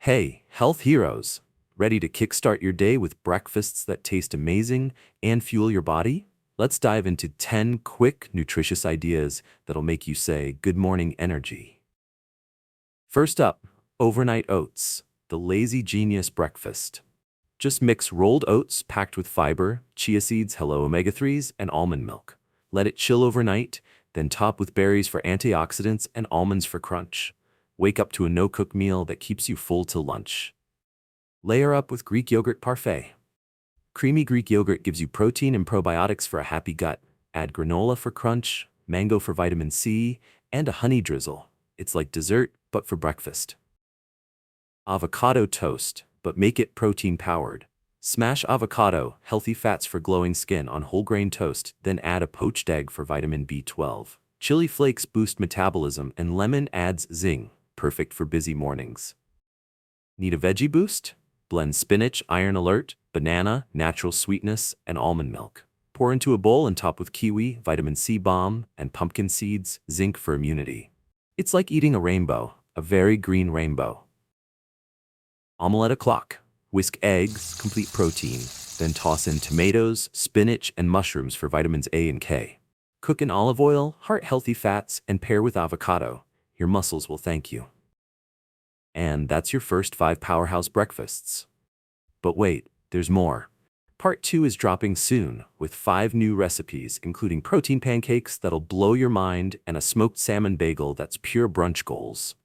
Hey, health heroes! Ready to kickstart your day with breakfasts that taste amazing and fuel your body? Let's dive into 10 quick, nutritious ideas that'll make you say good morning energy. First up, overnight oats, the lazy genius breakfast. Just mix rolled oats packed with fiber, chia seeds, hello omega-3s, and almond milk. Let it chill overnight, then top with berries for antioxidants and almonds for crunch. Wake up to a no-cook meal that keeps you full till lunch. Layer up with Greek yogurt parfait. Creamy Greek yogurt gives you protein and probiotics for a happy gut. Add granola for crunch, mango for vitamin C, and a honey drizzle. It's like dessert, but for breakfast. Avocado toast, but make it protein-powered. Smash avocado, healthy fats for glowing skin on whole grain toast, then add a poached egg for vitamin B12. Chili flakes boost metabolism and lemon adds zing, perfect for busy mornings. Need a veggie boost? Blend spinach, iron alert, banana, natural sweetness, and almond milk. Pour into a bowl and top with kiwi, vitamin C balm, and pumpkin seeds, zinc for immunity. It's like eating a rainbow, a very green rainbow. Omelette o'clock. Whisk eggs, complete protein, then toss in tomatoes, spinach, and mushrooms for vitamins A and K. Cook in olive oil, heart-healthy fats, and pair with avocado. Your muscles will thank you. And that's your first 5 powerhouse breakfasts. But wait, there's more. Part 2 is dropping soon, with 5 new recipes, including protein pancakes that'll blow your mind and a smoked salmon bagel that's pure brunch goals.